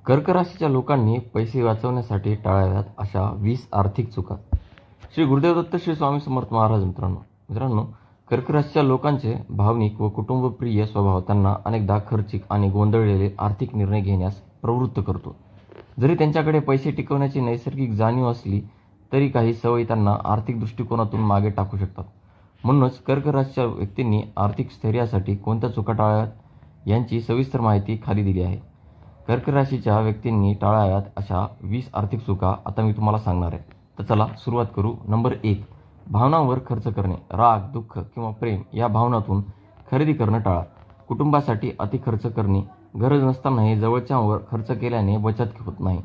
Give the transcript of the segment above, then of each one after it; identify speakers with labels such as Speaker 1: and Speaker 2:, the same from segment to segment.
Speaker 1: कर्क राशीच्या लोकांनी पैसे वाचवण्यासाठी टाळाव्यात अशा 20 आर्थिक चुका. श्री गुरुदेव दत्त श्री स्वामी समर्थ महाराज. मित्रांनो, कर्क राशीच्या लोकांचे भावनिक व कुटुंबप्रिय स्वभाव त्यांना अनेकदा खर्चिक आणि गोंधळलेले आर्थिक निर्णय घेण्यास प्रवृत्त करतो. जरी त्यांच्याकडे पैसे टिकवण्याची नैसर्गिक जाणीव असली तरी काही सवयी त्यांना आर्थिक दृष्टिकोनातून मागे टाकू शकतात. म्हणूनच कर्क राशीच्या व्यक्तींनी आर्थिक स्थैर्यासाठी कोणत्या चुका टाळाव्यात यांची सविस्तर माहिती खाली दिली आहे. कर्क राशीच्या व्यक्तींनी टाळाव्यात अशा 20 आर्थिक चुका आता मी तुम्हाला सांगणार आहे. तर चला सुरुवात करू. नंबर 1, भावनांवर खर्च करणे. राग, दुःख किंवा प्रेम या भावनातून खरेदी करणं टाळा. कुटुंबासाठी अति खर्च करणे. गरज नसतानाही जवळच्यांवर खर्च केल्याने बचत होत नाही.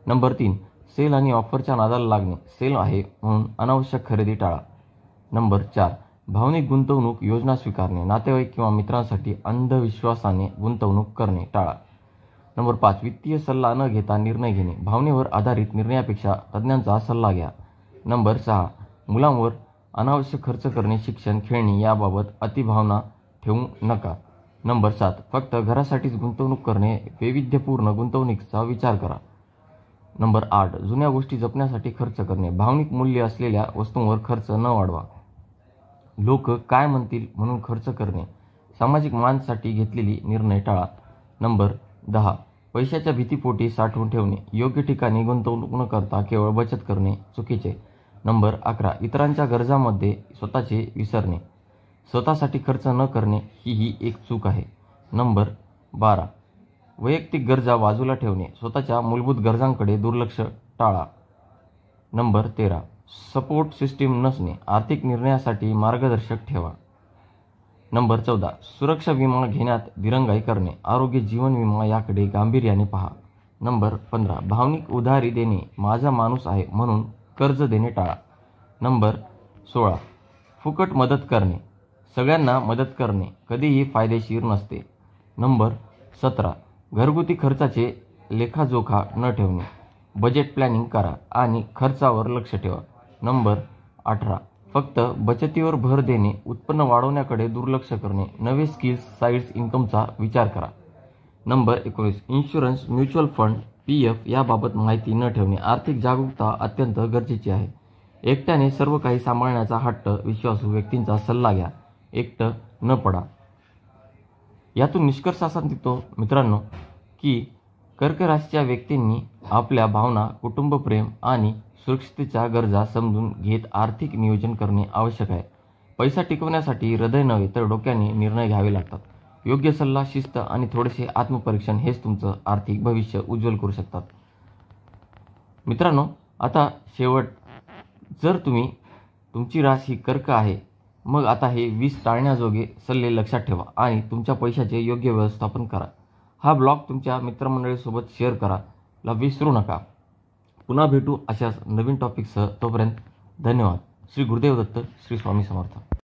Speaker 1: नंबर 3, सेल आणि ऑफरच्या नादाला लागणे. सेल आहे म्हणून अनावश्यक खरेदी टाळा. नंबर 4, भावनिक गुंतवणूक योजना स्वीकारणे. नातेवाईक किंवा मित्रांसाठी अंधविश्वासाने गुंतवणूक करणे टाळा. नंबर 5, वित्तीय सल्ला न घेता निर्णय घेणे. भावनेवर आधारित निर्णयापेक्षा तज्ज्ञांचा सल्ला घ्या. नंबर 6, मुलांवर अनावश्यक खर्च करणे. शिक्षण, खेळणी याबाबत अतिभावना ठेवू नका. नंबर 7, फक्त घरासाठीच गुंतवणूक करणे. वैविध्यपूर्ण गुंतवणुकीचा विचार करा. नंबर 8, जुन्या गोष्टी जपण्यासाठी खर्च करणे. भावनिक मूल्य असलेल्या वस्तूंवर खर्च न वाढवा. लोक काय म्हणतील म्हणून खर्च करणे. सामाजिक मानसाठी घेतलेली निर्णय टाळा. नंबर 10, पैशाच्या भीतीपोटी साठवून ठेवणे. योग्य ठिकाणी गुंतवणूक न करता केवळ बचत करणे चुकीचे. नंबर 11, इतरांच्या गरजांमध्ये स्वतःचे विसरणे. स्वतःसाठी खर्च न करणे ही एक चूक आहे. नंबर 12, वैयक्तिक गरजा बाजूला ठेवणे. स्वतःच्या मूलभूत गरजांकडे दुर्लक्ष टाळा. नंबर 13, सपोर्ट सिस्टीम नसणे. आर्थिक निर्णयासाठी मार्गदर्शक ठेवा. नंबर 14, सुरक्षा विमा घेण्यात दिरंगाई करणे. आरोग्य, जीवन विमा याकडे गांभीर्याने पहा. नंबर 15, भावनिक उधारी देणे. माझा माणूस आहे म्हणून कर्ज देणे टाळा. नंबर 16, फुकट मदत करणे. सगळ्यांना मदत करणे कधीही फायदेशीर नसते. नंबर 17, घरगुती खर्चाचे लेखाजोखा न ठेवणे. बजेट प्लॅनिंग करा आणि खर्चावर लक्ष ठेवा. नंबर 18, फक्त बचतीवर भर देणे. उत्पन्न वाढवण्याकडे दुर्लक्ष करणे. नवे स्किल्स, साईड्स इन्कमचा विचार करा. Number 19, insurance, mutual fund, PF याबाबत माहिती न ठेवणे. आर्थिक जागरूकता अत्यंत गरजेची आहे. एकट्याने सर्व काही सांभाळण्याचा हट्ट. विश्वासू व्यक्तींचा सल्ला घ्या. एकटं न पडा. यातून निष्कर्ष असा निघतो मित्रांनो की कर्क राशीच्या व्यक्तींनी आपल्या भावना, कुटुंबप्रेम आणि सुरक्षिततेच्या गरजा समजून घेत आर्थिक नियोजन करणे आवश्यक आहे. पैसा टिकवण्यासाठी हृदय नव्हे तर डोक्याने निर्णय घ्यावे लागतात. योग्य सल्ला, शिस्त आणि थोडेसे आत्मपरीक्षण हेच तुमचं आर्थिक भविष्य उज्ज्वल करू शकतात. मित्रांनो, आता शेवट, जर तुमची राशी कर्क आहे मग आता हे 20 टाळण्याजोगे सल्ले लक्षात ठेवा आणि तुमच्या पैशाचे योग्य व्यवस्थापन करा. हा ब्लॉग तुमच्या मित्रमंडळीसोबत शेअर करायला विसरू नका. पुन्हा भेटू अशाच नवीन टॉपिकसह. तोपर्यंत धन्यवाद. श्री गुरुदेव दत्त श्री स्वामी समर्थ.